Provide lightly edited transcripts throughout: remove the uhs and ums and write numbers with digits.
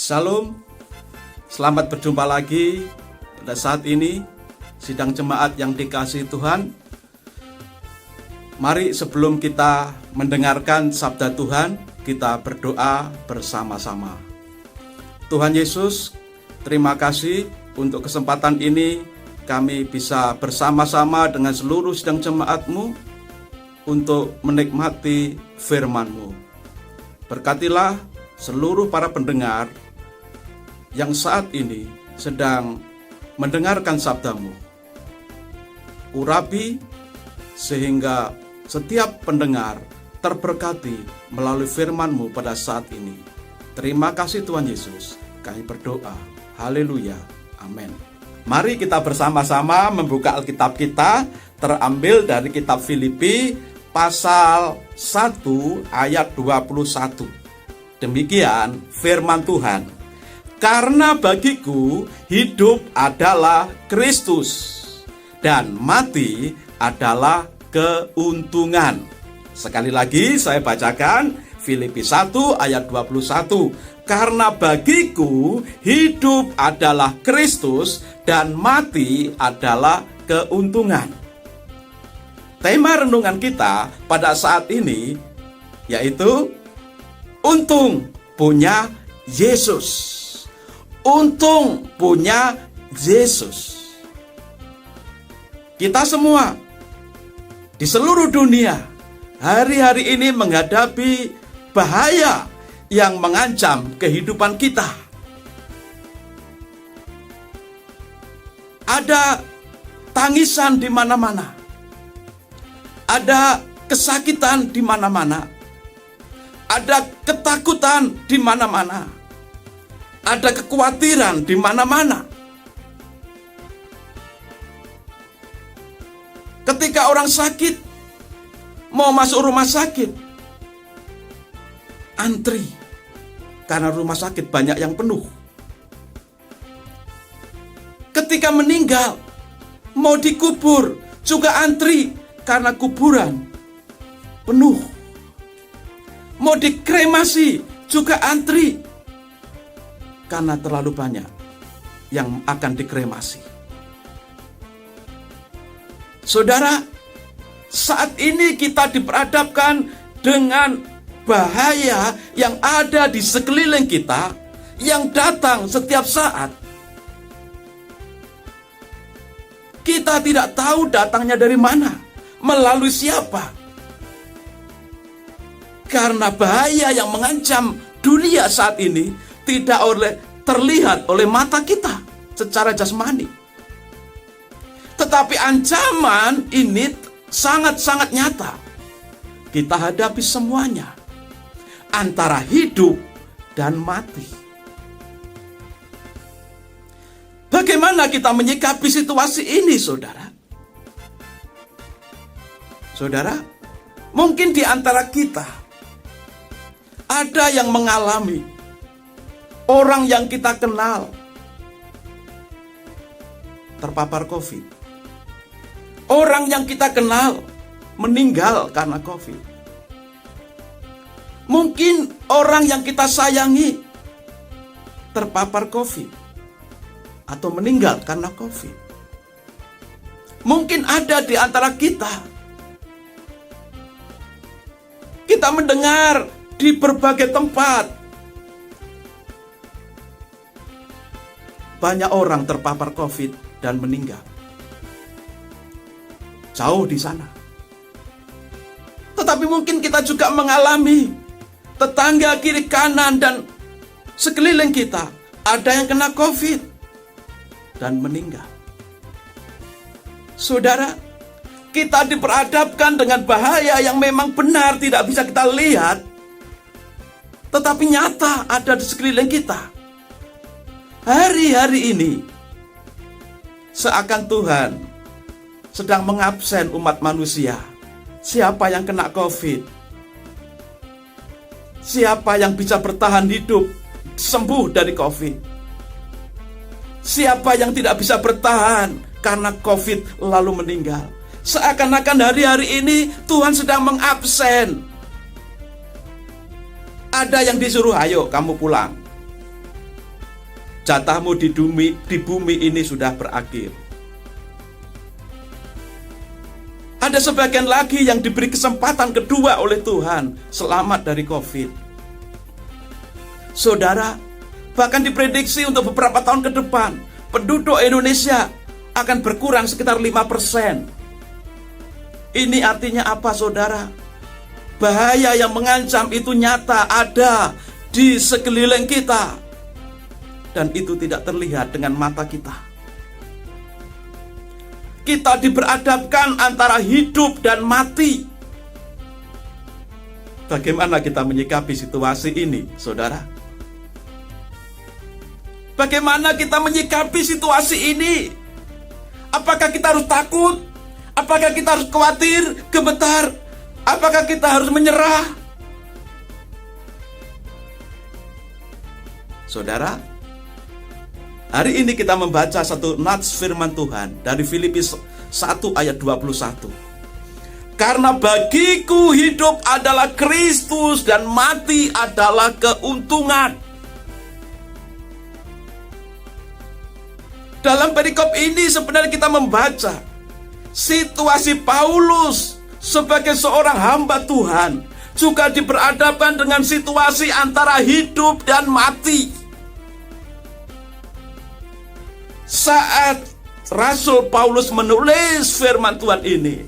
Shalom, selamat berjumpa lagi pada saat ini, sidang jemaat yang dikasihi Tuhan. Mari sebelum kita mendengarkan sabda Tuhan, kita berdoa bersama-sama. Tuhan Yesus, terima kasih untuk kesempatan ini kami bisa bersama-sama dengan seluruh sidang jemaat-Mu untuk menikmati firman-Mu. Berkatilah seluruh para pendengar yang saat ini sedang mendengarkan sabda-Mu. Urapi sehingga setiap pendengar terberkati melalui firman-Mu pada saat ini. Terima kasih Tuhan Yesus, kami berdoa. Haleluya, amin. Mari kita bersama-sama membuka Alkitab kita, terambil dari kitab Filipi pasal 1 ayat 21. Demikian firman Tuhan. Karena bagiku hidup adalah Kristus dan mati adalah keuntungan. Sekali lagi saya bacakan Filipi 1 ayat 21. Karena bagiku hidup adalah Kristus dan mati adalah keuntungan. Tema renungan kita pada saat ini yaitu untung punya Yesus. Untung punya Yesus. Kita semua di seluruh dunia hari-hari ini menghadapi bahaya yang mengancam kehidupan kita. Ada tangisan di mana-mana. Ada kesakitan di mana-mana. Ada ketakutan di mana-mana. Ada kekhawatiran di mana-mana. Ketika orang sakit, mau masuk rumah sakit, antri, karena rumah sakit banyak yang penuh. Ketika meninggal, mau dikubur, juga antri, karena kuburan penuh. Mau dikremasi, juga antri, karena terlalu banyak yang akan dikremasi. Saudara, saat ini kita diperhadapkan dengan bahaya yang ada di sekeliling kita, yang datang setiap saat. Kita tidak tahu datangnya dari mana, melalui siapa. Karena bahaya yang mengancam dunia saat ini tidak terlihat oleh mata kita secara jasmani. Tetapi ancaman ini sangat-sangat nyata. Kita hadapi semuanya. Antara hidup dan mati. Bagaimana kita menyikapi situasi ini, saudara? Saudara, mungkin di antara kita ada yang mengalami, orang yang kita kenal terpapar COVID. Orang yang kita kenal meninggal karena COVID. Mungkin orang yang kita sayangi terpapar COVID atau meninggal karena COVID. Mungkin ada di antara kita. Kita mendengar di berbagai tempat banyak orang terpapar COVID dan meninggal. Jauh di sana. Tetapi mungkin kita juga mengalami tetangga kiri kanan dan sekeliling kita ada yang kena COVID dan meninggal. Saudara, kita diperhadapkan dengan bahaya yang memang benar tidak bisa kita lihat, tetapi nyata ada di sekeliling kita. Hari-hari ini seakan Tuhan sedang mengabsen umat manusia. Siapa yang kena COVID? Siapa yang bisa bertahan hidup sembuh dari COVID? Siapa yang tidak bisa bertahan karena COVID lalu meninggal? Seakan-akan hari-hari ini Tuhan sedang mengabsen. Ada yang disuruh, ayo kamu pulang. Jatahmu di bumi ini sudah berakhir. Ada sebagian lagi yang diberi kesempatan kedua oleh Tuhan selamat dari COVID. Saudara, bahkan diprediksi untuk beberapa tahun ke depan, penduduk Indonesia akan berkurang sekitar 5%. Ini artinya apa, saudara? Bahaya yang mengancam itu nyata ada di sekeliling kita. Dan itu tidak terlihat dengan mata kita. Kita diperadabkan antara hidup dan mati. Bagaimana kita menyikapi situasi ini, saudara? Bagaimana kita menyikapi situasi ini? Apakah kita harus takut? Apakah kita harus khawatir, gemetar? Apakah kita harus menyerah? Saudara, hari ini kita membaca satu nats firman Tuhan dari Filipi 1 ayat 21. Karena bagiku hidup adalah Kristus dan mati adalah keuntungan. Dalam perikop ini sebenarnya kita membaca situasi Paulus sebagai seorang hamba Tuhan juga diperhadapkan dengan situasi antara hidup dan mati. Saat Rasul Paulus menulis firman Tuhan ini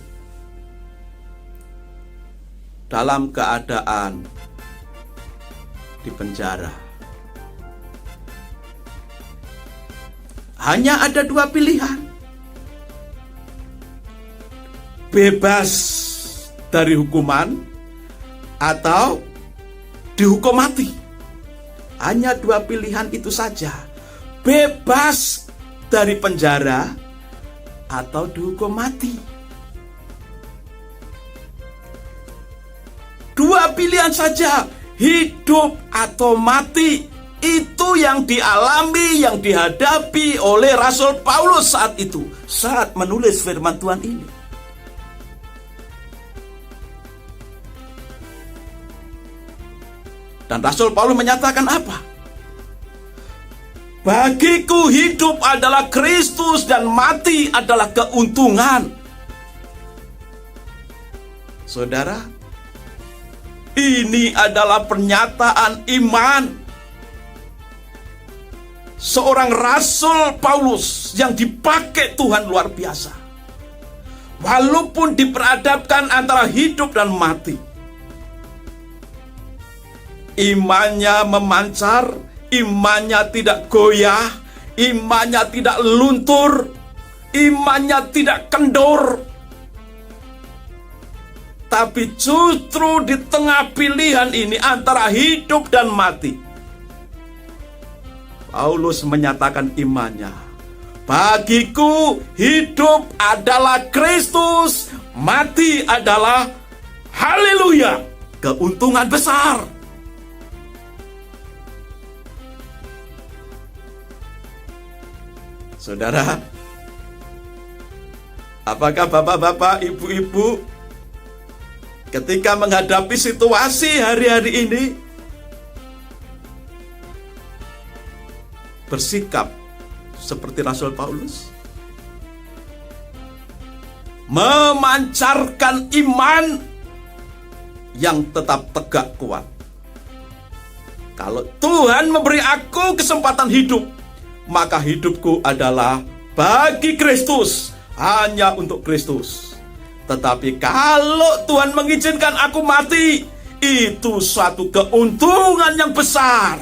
dalam keadaan di penjara, hanya ada dua pilihan: bebas dari hukuman atau dihukum mati. Hanya dua pilihan itu saja: bebas dari penjara atau dihukum mati. Dua pilihan saja, hidup atau mati. Itu yang dialami, yang dihadapi oleh Rasul Paulus saat itu, saat menulis firman Tuhan ini. Dan Rasul Paulus menyatakan apa? Bagiku hidup adalah Kristus dan mati adalah keuntungan. Saudara, ini adalah pernyataan iman seorang Rasul Paulus yang dipakai Tuhan luar biasa. Walaupun diperhadapkan antara hidup dan mati, imannya memancar, imannya tidak goyah, imannya tidak luntur, imannya tidak kendor. Tapi justru di tengah pilihan ini antara hidup dan mati, Paulus menyatakan imannya. Bagiku hidup adalah Kristus, mati adalah, haleluya, keuntungan besar. Saudara, apakah bapak-bapak, ibu-ibu ketika menghadapi situasi hari-hari ini bersikap seperti Rasul Paulus? Memancarkan iman yang tetap tegak kuat. Kalau Tuhan memberi aku kesempatan hidup, maka hidupku adalah bagi Kristus, hanya untuk Kristus. Tetapi kalau Tuhan mengizinkan aku mati, itu suatu keuntungan yang besar.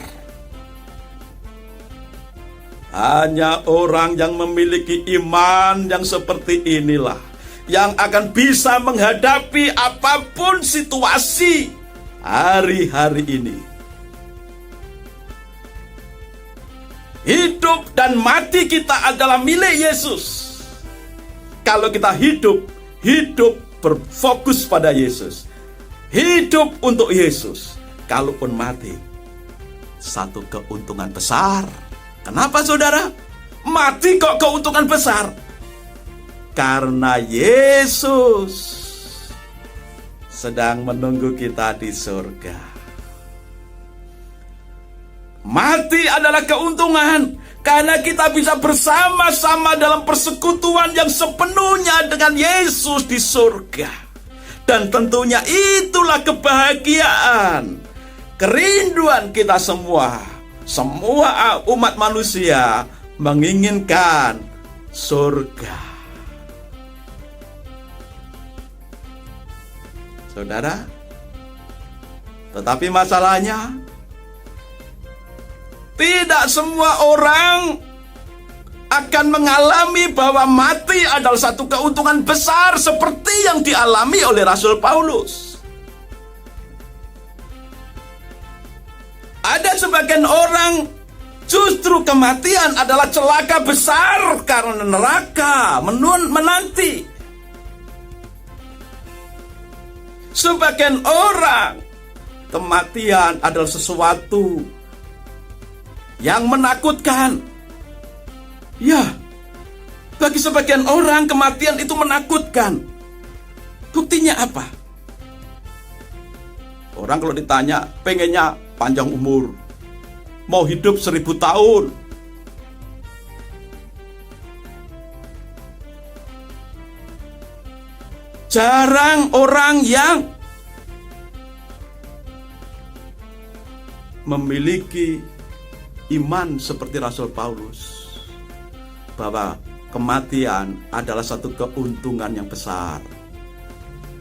Hanya orang yang memiliki iman yang seperti inilah yang akan bisa menghadapi apapun situasi hari-hari ini. Hidup dan mati kita adalah milik Yesus. Kalau kita hidup berfokus pada Yesus, hidup untuk Yesus. Kalaupun mati, satu keuntungan besar. Kenapa, saudara? Mati kok keuntungan besar? Karena Yesus sedang menunggu kita di surga. Mati adalah keuntungan Karena kita bisa bersama-sama dalam persekutuan yang sepenuhnya dengan Yesus di surga. Dan tentunya itulah kebahagiaan, kerinduan kita semua. Semua umat manusia menginginkan surga. Saudara, tetapi masalahnya tidak semua orang akan mengalami bahwa mati adalah satu keuntungan besar seperti yang dialami oleh Rasul Paulus. Ada sebagian orang justru kematian adalah celaka besar karena neraka menanti. Sebagian orang kematian adalah sesuatu yang menakutkan. Ya, bagi sebagian orang kematian itu menakutkan. Buktinya apa? Orang kalau ditanya pengennya panjang umur, mau hidup 1000 tahun. Jarang orang yang memiliki iman seperti Rasul Paulus, bahwa kematian adalah satu keuntungan yang besar.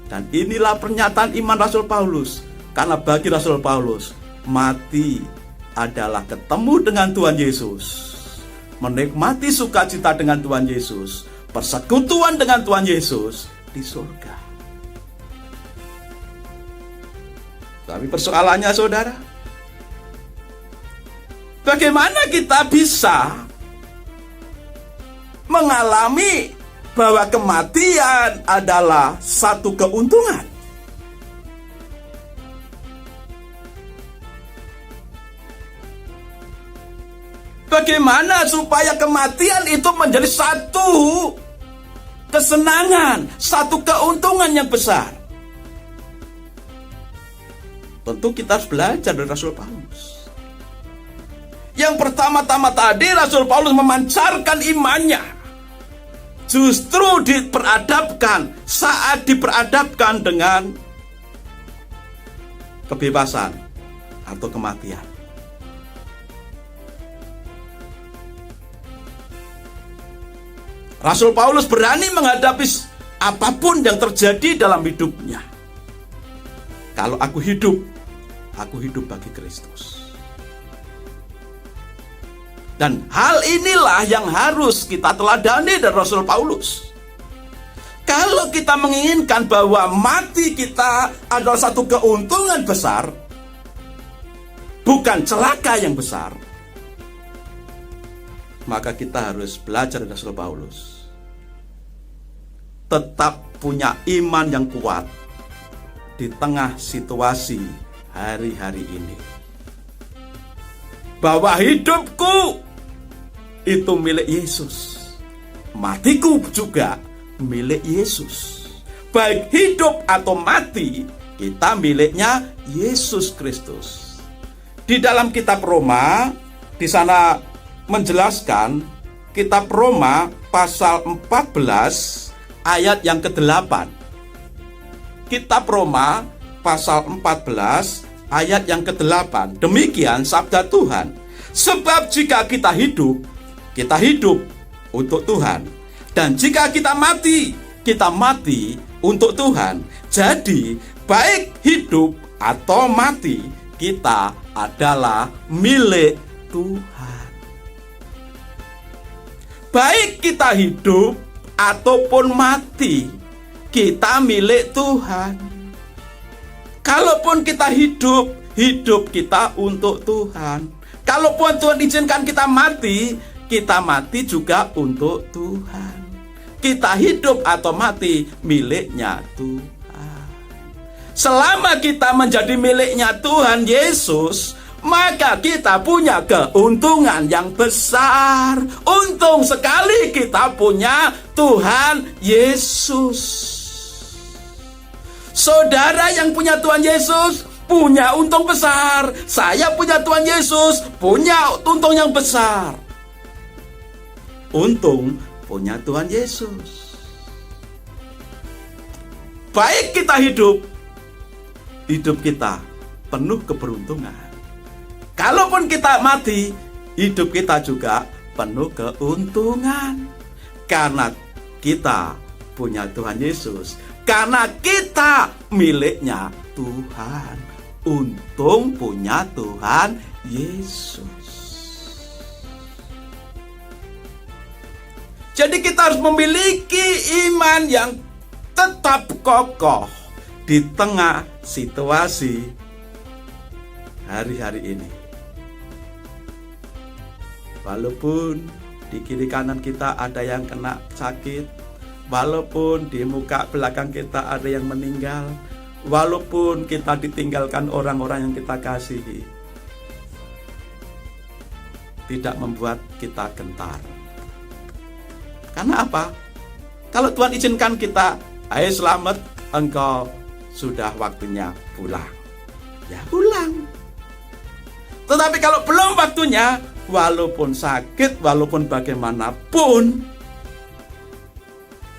Dan inilah pernyataan iman Rasul Paulus. Karena bagi Rasul Paulus, mati adalah ketemu dengan Tuhan Yesus, menikmati sukacita dengan Tuhan Yesus, persekutuan dengan Tuhan Yesus di surga. Tapi persoalannya, saudara, bagaimana kita bisa mengalami bahwa kematian adalah satu keuntungan? Bagaimana supaya kematian itu menjadi satu kesenangan, satu keuntungan yang besar? Tentu kita harus belajar dari Rasul Paulus. Yang pertama-tama tadi, Rasul Paulus memancarkan imannya. Justru saat diperadabkan dengan kebebasan atau kematian. Rasul Paulus berani menghadapi apapun yang terjadi dalam hidupnya. Kalau aku hidup bagi Kristus. Dan hal inilah yang harus kita teladani dari Rasul Paulus. Kalau kita menginginkan bahwa mati kita adalah satu keuntungan besar, bukan celaka yang besar, maka kita harus belajar dari Rasul Paulus. Tetap punya iman yang kuat di tengah situasi hari-hari ini. Bahwa hidupku itu milik Yesus, matiku juga milik Yesus. Baik hidup atau mati, kita miliknya Yesus Kristus. Di dalam kitab Roma, di sana menjelaskan, kitab Roma pasal 14 ayat yang ke-8. Kitab Roma pasal 14 ayat yang ke-8. Demikian sabda Tuhan. Sebab jika kita hidup untuk Tuhan. Dan jika kita mati untuk Tuhan. Jadi baik hidup atau mati, kita adalah milik Tuhan. Baik kita hidup ataupun mati, kita milik Tuhan. Kalaupun kita hidup kita untuk Tuhan. Kalaupun Tuhan izinkan kita mati juga untuk Tuhan. Kita hidup atau mati miliknya Tuhan. Selama kita menjadi miliknya Tuhan Yesus, maka kita punya keuntungan yang besar. Untung sekali kita punya Tuhan Yesus. Saudara yang punya Tuhan Yesus punya untung besar. Saya punya Tuhan Yesus punya untung yang besar. Untung punya Tuhan Yesus. Baik kita hidup kita penuh keberuntungan. Kalaupun kita mati, hidup kita juga penuh keuntungan. Karena kita punya Tuhan Yesus. Karena kita miliknya Tuhan. Untung punya Tuhan Yesus. Jadi kita harus memiliki iman yang tetap kokoh di tengah situasi hari-hari ini. Walaupun di kiri kanan kita ada yang kena sakit, walaupun di muka belakang kita ada yang meninggal, walaupun kita ditinggalkan orang-orang yang kita kasihi, tidak membuat kita gentar. Karena apa? Kalau Tuhan izinkan kita, ayo selamat, engkau sudah waktunya pulang. Ya pulang. Tetapi kalau belum waktunya, walaupun sakit, walaupun bagaimanapun,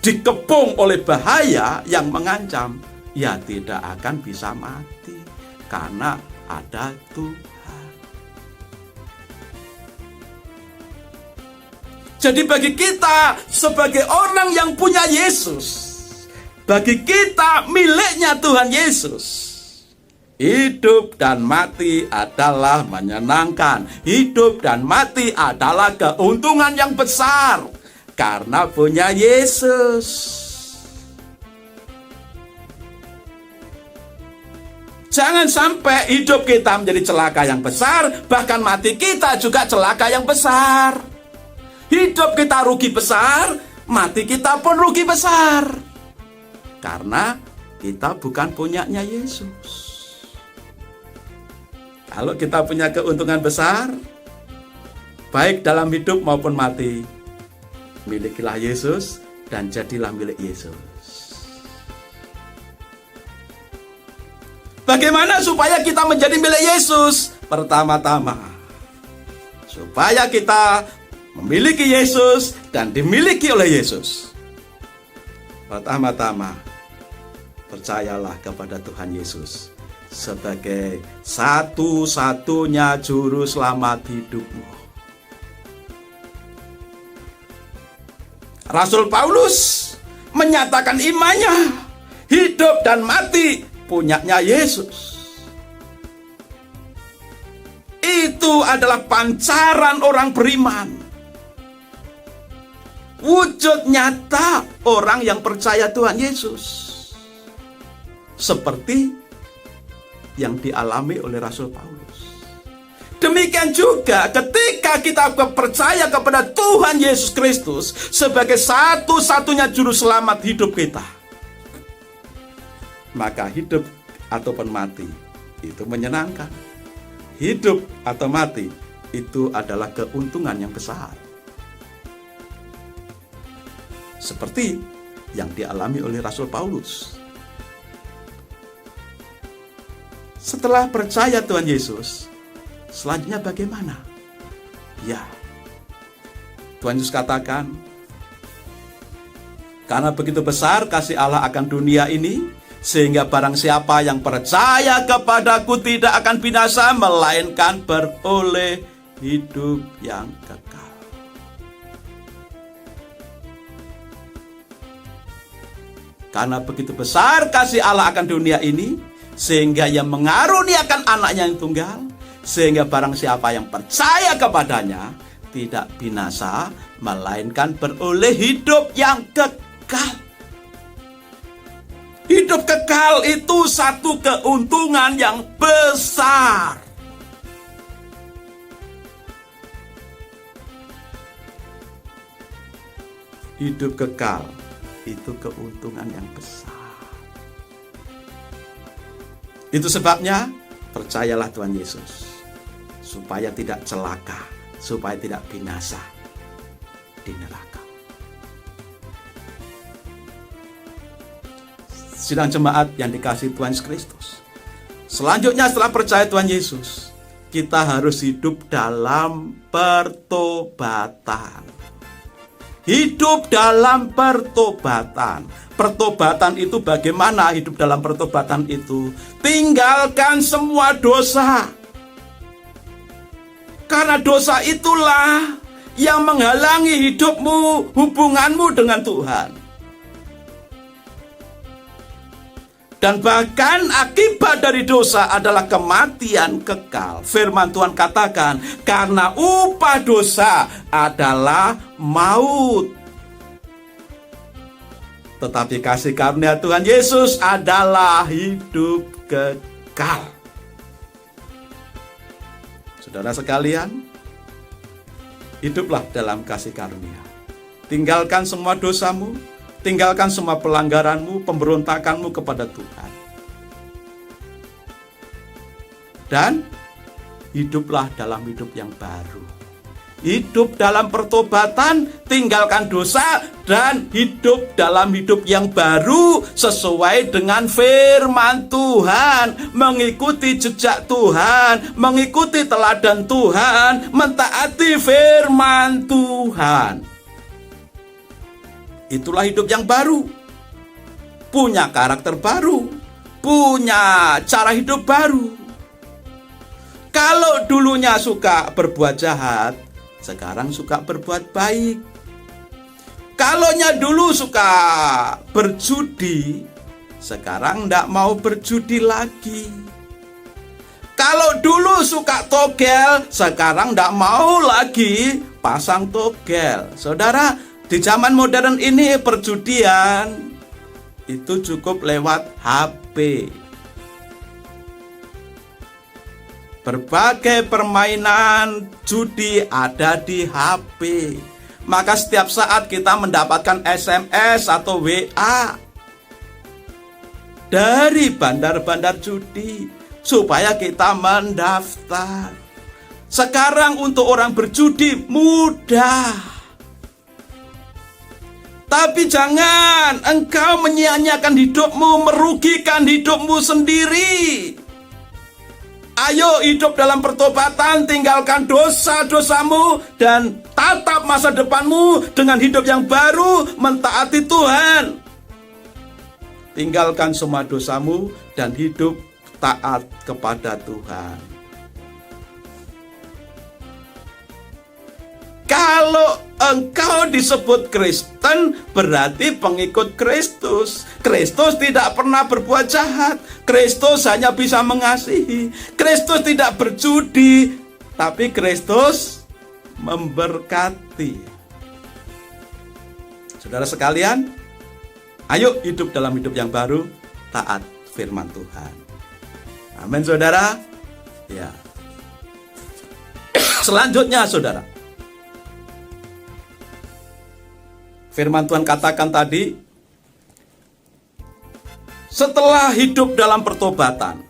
dikepung oleh bahaya yang mengancam, ya tidak akan bisa mati. Karena ada Tuhan. Jadi bagi kita sebagai orang yang punya Yesus, bagi kita miliknya Tuhan Yesus, hidup dan mati adalah menyenangkan. Hidup dan mati adalah keuntungan yang besar karena punya Yesus. Jangan sampai hidup kita menjadi celaka yang besar, bahkan mati kita juga celaka yang besar. Hidup kita rugi besar, mati kita pun rugi besar. Karena kita bukan punyanya Yesus. Kalau kita punya keuntungan besar, baik dalam hidup maupun mati, milikilah Yesus dan jadilah milik Yesus. Bagaimana supaya kita menjadi milik Yesus? Pertama-tama, supaya kita memiliki Yesus dan dimiliki oleh Yesus. Pertama-tama, percayalah kepada Tuhan Yesus sebagai satu-satunya juru selamat hidupmu. Rasul Paulus menyatakan imannya, hidup dan mati punyanya Yesus. Itu adalah pancaran orang beriman. Wujud nyata orang yang percaya Tuhan Yesus. Seperti yang dialami oleh Rasul Paulus. Demikian juga ketika kita percaya kepada Tuhan Yesus Kristus sebagai satu-satunya juru selamat hidup kita, maka hidup ataupun mati itu menyenangkan. Hidup atau mati itu adalah keuntungan yang besar. Seperti yang dialami oleh Rasul Paulus. Setelah percaya Tuhan Yesus, selanjutnya bagaimana? Ya, Tuhan Yesus katakan, karena begitu besar kasih Allah akan dunia ini, sehingga barang siapa yang percaya kepadaku tidak akan binasa, melainkan beroleh hidup yang kekal. Karena begitu besar kasih Allah akan dunia ini, sehingga Ia mengaruniakan anaknya yang tunggal, sehingga barang siapa yang percaya kepadanya tidak binasa, melainkan beroleh hidup yang kekal. Hidup kekal itu satu keuntungan yang besar. Hidup kekal itu keuntungan yang besar. Itu sebabnya percayalah Tuhan Yesus, supaya tidak celaka, supaya tidak binasa di neraka. Sidang jemaat yang dikasihi Tuhan Yesus Kristus, selanjutnya setelah percaya Tuhan Yesus, kita harus hidup dalam pertobatan. hidup dalam pertobatan. Pertobatan itu bagaimana hidup dalam pertobatan itu? Tinggalkan semua dosa. Karena dosa itulah yang menghalangi hidupmu, hubunganmu dengan Tuhan. Dan bahkan akibat dari dosa adalah kematian kekal. Firman Tuhan katakan, karena upah dosa adalah maut. Tetapi kasih karunia Tuhan Yesus adalah hidup kekal. Saudara sekalian, hiduplah dalam kasih karunia. Tinggalkan semua dosamu, tinggalkan semua pelanggaranmu, pemberontakanmu kepada Tuhan. Dan hiduplah dalam hidup yang baru. Hidup dalam pertobatan, tinggalkan dosa, dan hidup dalam hidup yang baru sesuai dengan firman Tuhan. Mengikuti jejak Tuhan, mengikuti teladan Tuhan, mentaati firman Tuhan. Itulah hidup yang baru. Punya karakter baru, punya cara hidup baru. Kalau dulunya suka berbuat jahat, sekarang suka berbuat baik. Kalaunya dulu suka berjudi, sekarang tidak mau berjudi lagi. Kalau dulu suka togel, sekarang tidak mau lagi pasang togel. Saudara, di zaman modern ini perjudian itu cukup lewat HP. Berbagai permainan judi ada di HP. Maka setiap saat kita mendapatkan SMS atau WA dari bandar-bandar judi supaya kita mendaftar. Sekarang untuk orang berjudi mudah. Tapi jangan engkau menyia-nyiakan hidupmu, merugikan hidupmu sendiri. Ayo hidup dalam pertobatan, tinggalkan dosa-dosamu, dan tatap masa depanmu dengan hidup yang baru, mentaati Tuhan. Tinggalkan semua dosamu dan hidup taat kepada Tuhan. Kalau engkau disebut Kristen, berarti pengikut Kristus. Kristus tidak pernah berbuat jahat. Kristus hanya bisa mengasihi. Kristus tidak berjudi, tapi Kristus memberkati. Saudara sekalian, ayo hidup dalam hidup yang baru, taat firman Tuhan. Amin, saudara. Ya. Selanjutnya, saudara, firman Tuhan katakan tadi, setelah hidup dalam pertobatan,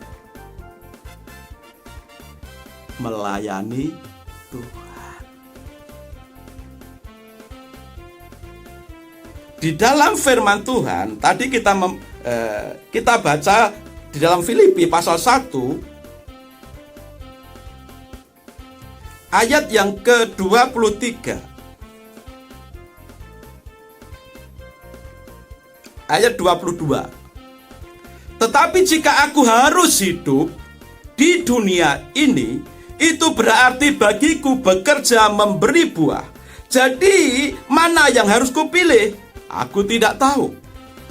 melayani Tuhan. Di dalam firman Tuhan, tadi kita baca di dalam Filipi pasal 1, ayat yang ke-23. Ayat 22. Tetapi jika aku harus hidup di dunia ini, itu berarti bagiku bekerja memberi buah. Jadi mana yang harus kupilih? Aku tidak tahu.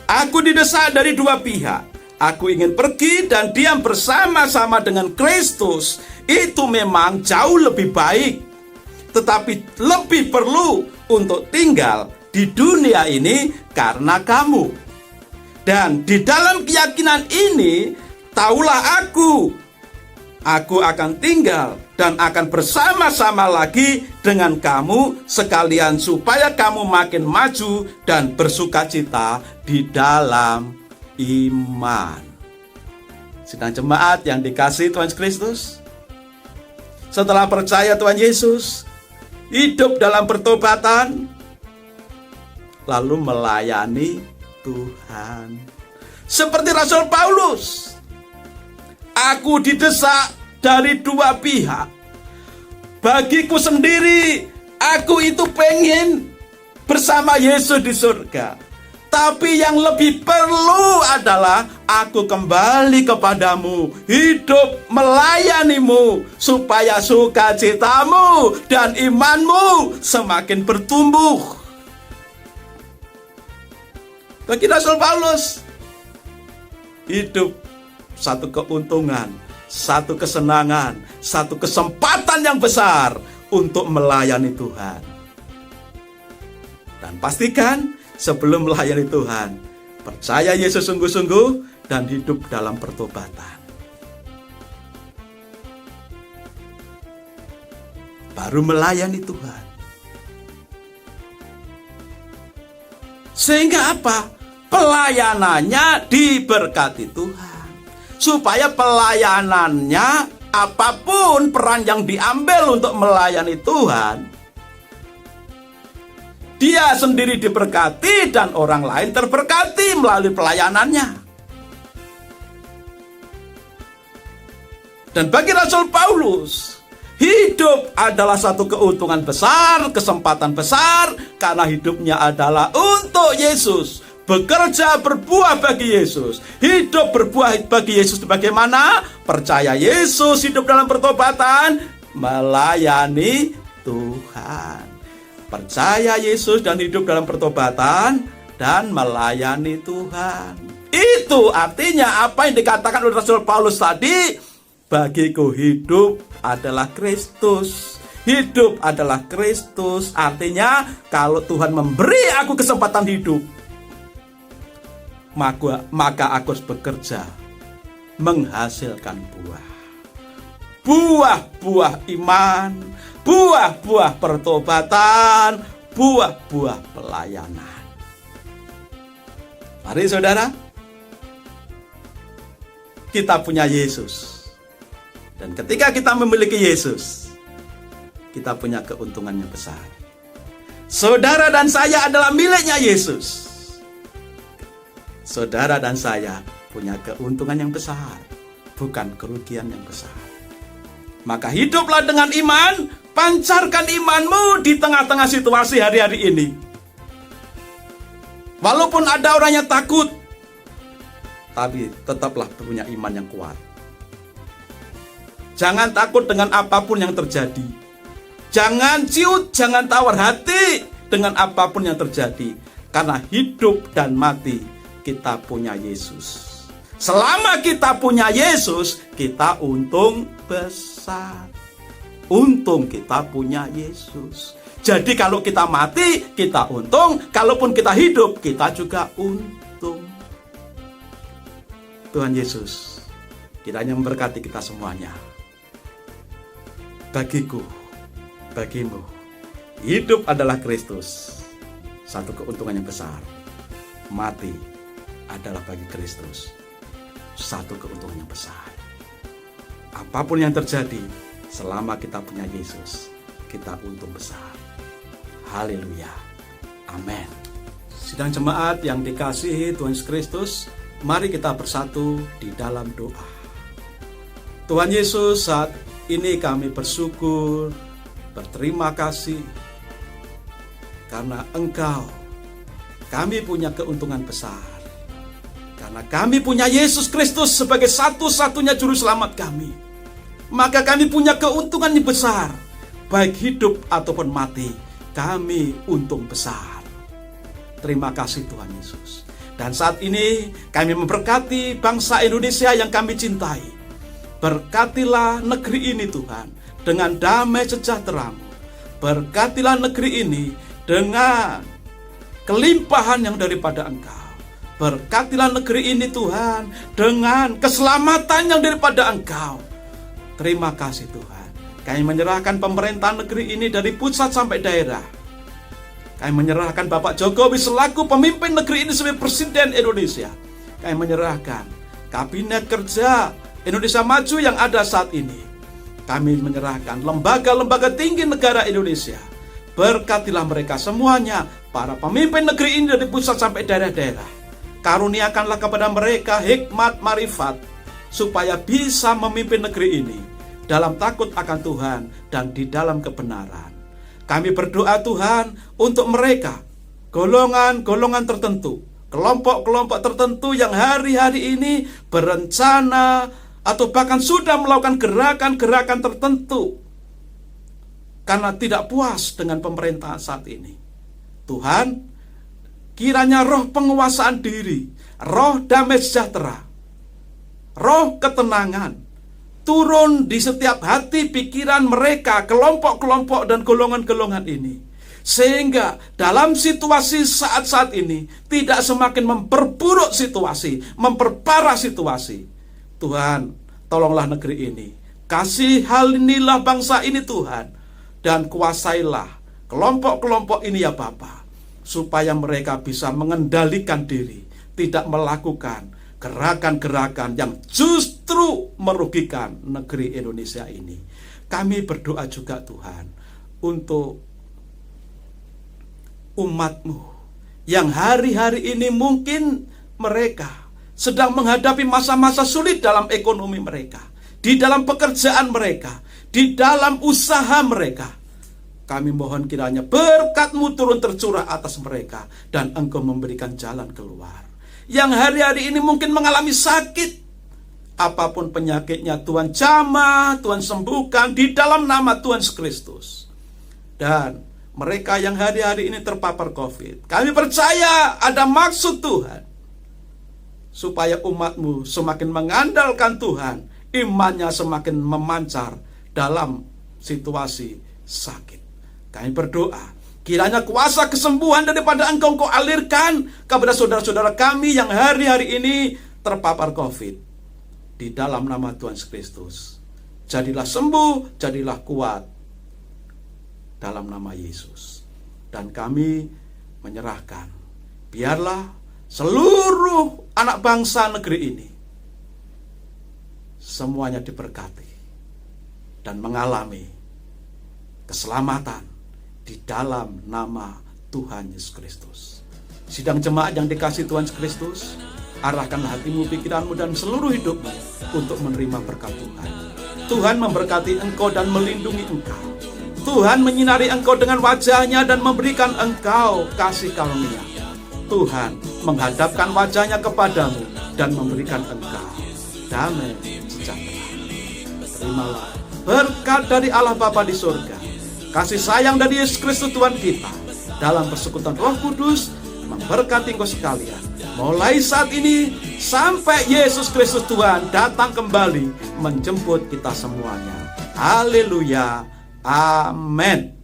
Aku didesak dari dua pihak. Aku ingin pergi dan diam bersama-sama dengan Kristus. Itu memang jauh lebih baik. Tetapi lebih perlu untuk tinggal di dunia ini karena kamu. Dan di dalam keyakinan ini, taulah aku akan tinggal dan akan bersama-sama lagi dengan kamu sekalian supaya kamu makin maju dan bersukacita di dalam iman. Sidang jemaat yang dikasihi Tuhan Kristus, setelah percaya Tuhan Yesus, hidup dalam pertobatan, lalu melayani Tuhan. Seperti Rasul Paulus, aku didesak dari dua pihak. Bagiku sendiri, aku itu pengen bersama Yesus di surga. Tapi yang lebih perlu adalah aku kembali kepadamu, hidup melayanimu, supaya sukacitamu dan imanmu semakin bertumbuh. Bagi Rasul Paulus, hidup satu keuntungan, satu kesenangan, satu kesempatan yang besar untuk melayani Tuhan. Dan pastikan sebelum melayani Tuhan, percaya Yesus sungguh-sungguh dan hidup dalam pertobatan. Baru melayani Tuhan. Sehingga apa? Pelayanannya diberkati Tuhan. Supaya pelayanannya, apapun peran yang diambil untuk melayani Tuhan, dia sendiri diberkati dan orang lain terberkati melalui pelayanannya. Dan bagi Rasul Paulus, hidup adalah satu keuntungan besar, kesempatan besar, karena hidupnya adalah untuk Yesus. Bekerja berbuah bagi Yesus. Hidup berbuah bagi Yesus bagaimana? Percaya Yesus, hidup dalam pertobatan, melayani Tuhan. Percaya Yesus dan hidup dalam pertobatan dan melayani Tuhan. Itu artinya apa yang dikatakan oleh Rasul Paulus tadi. Bagiku hidup adalah Kristus. Hidup adalah Kristus. Artinya kalau Tuhan memberi aku kesempatan hidup, maka aku harus bekerja menghasilkan buah. Buah-buah iman, buah-buah pertobatan, buah-buah pelayanan. Mari saudara, kita punya Yesus. Dan ketika kita memiliki Yesus, kita punya keuntungan yang besar. Saudara dan saya adalah miliknya Yesus. Saudara dan saya punya keuntungan yang besar, bukan kerugian yang besar. Maka hiduplah dengan iman, pancarkan imanmu di tengah-tengah situasi hari-hari ini. Walaupun ada orang yang takut, tapi tetaplah punya iman yang kuat. Jangan takut dengan apapun yang terjadi. Jangan ciut, jangan tawar hati dengan apapun yang terjadi. Karena hidup dan mati kita punya Yesus. Selama kita punya Yesus, kita untung besar. Untung kita punya Yesus. Jadi kalau kita mati, kita untung. Kalaupun kita hidup, kita juga untung. Tuhan Yesus kiranya memberkati kita semuanya. Bagiku, bagimu, hidup adalah Kristus. Satu keuntungan yang besar. Mati adalah bagi Kristus. Satu keuntungan yang besar. Apapun yang terjadi, selama kita punya Yesus, kita untung besar. Haleluya. Amin. Sidang jemaat yang dikasihi Tuhan Yesus Kristus, mari kita bersatu di dalam doa. Tuhan Yesus, saat ini kami bersyukur, berterima kasih, karena Engkau, kami punya keuntungan besar. Karena kami punya Yesus Kristus sebagai satu-satunya juru selamat kami, maka kami punya keuntungan yang besar. Baik hidup ataupun mati, kami untung besar. Terima kasih Tuhan Yesus. Dan saat ini kami memberkati bangsa Indonesia yang kami cintai. Berkatilah negeri ini Tuhan dengan damai sejahtera-Mu. Berkatilah negeri ini dengan kelimpahan yang daripada Engkau. Berkatilah negeri ini Tuhan dengan keselamatan yang daripada Engkau. Terima kasih Tuhan. Kami menyerahkan pemerintahan negeri ini dari pusat sampai daerah. Kami menyerahkan Bapak Jokowi selaku pemimpin negeri ini sebagai Presiden Indonesia. Kami menyerahkan Kabinet Kerja Indonesia Maju yang ada saat ini. Kami menyerahkan lembaga-lembaga tinggi negara Indonesia. Berkatilah mereka semuanya, para pemimpin negeri ini dari pusat sampai daerah-daerah. Karuniakanlah kepada mereka hikmat marifat, supaya bisa memimpin negeri ini dalam takut akan Tuhan dan di dalam kebenaran. Kami berdoa Tuhan untuk mereka, golongan-golongan tertentu, kelompok-kelompok tertentu yang hari-hari ini berencana atau bahkan sudah melakukan gerakan-gerakan tertentu karena tidak puas dengan pemerintahan saat ini. Tuhan, kiranya roh penguasaan diri, roh damai sejahtera, roh ketenangan turun di setiap hati pikiran mereka, kelompok-kelompok dan golongan-golongan ini, sehingga dalam situasi saat-saat ini tidak semakin memperburuk situasi, memperparah situasi. Tuhan, tolonglah negeri ini, kasih hal inilah bangsa ini Tuhan, dan kuasailah kelompok-kelompok ini ya Bapa, supaya mereka bisa mengendalikan diri, tidak melakukan gerakan-gerakan yang justru merugikan negeri Indonesia ini. Kami berdoa juga Tuhan untuk umat-Mu yang hari-hari ini mungkin mereka sedang menghadapi masa-masa sulit dalam ekonomi mereka, di dalam pekerjaan mereka, di dalam usaha mereka. Kami mohon kiranya berkat-Mu turun tercurah atas mereka, dan Engkau memberikan jalan keluar. Yang hari-hari ini mungkin mengalami sakit, apapun penyakitnya Tuhan jamah, Tuhan sembuhkan di dalam nama Tuhan Yesus Kristus. Dan mereka yang hari-hari ini terpapar COVID, kami percaya ada maksud Tuhan, supaya umat-Mu semakin mengandalkan Tuhan, imannya semakin memancar dalam situasi sakit. Kami berdoa, kiranya kuasa kesembuhan daripada Engkau alirkan kepada saudara-saudara kami yang hari-hari ini terpapar COVID. Di dalam nama Tuhan Yesus Kristus, jadilah sembuh, jadilah kuat dalam nama Yesus. Dan kami menyerahkan, biarlah seluruh anak bangsa negeri ini semuanya diberkati dan mengalami keselamatan di dalam nama Tuhan Yesus Kristus. Sidang jemaat yang dikasihi Tuhan Yesus Kristus, arahkanlah hatimu, pikiranmu, dan seluruh hidupmu untuk menerima berkat Tuhan. Tuhan memberkati engkau dan melindungi engkau. Tuhan menyinari engkau dengan wajah-Nya dan memberikan engkau kasih karunia. Tuhan menghadapkan wajah-Nya kepadamu dan memberikan engkau damai sejahtera. Terimalah berkat dari Allah Bapa di surga, kasih sayang dari Yesus Kristus Tuhan kita, dalam persekutuan Roh Kudus memberkati engkau sekalian, mulai saat ini sampai Yesus Kristus Tuhan datang kembali menjemput kita semuanya. Haleluya, amin.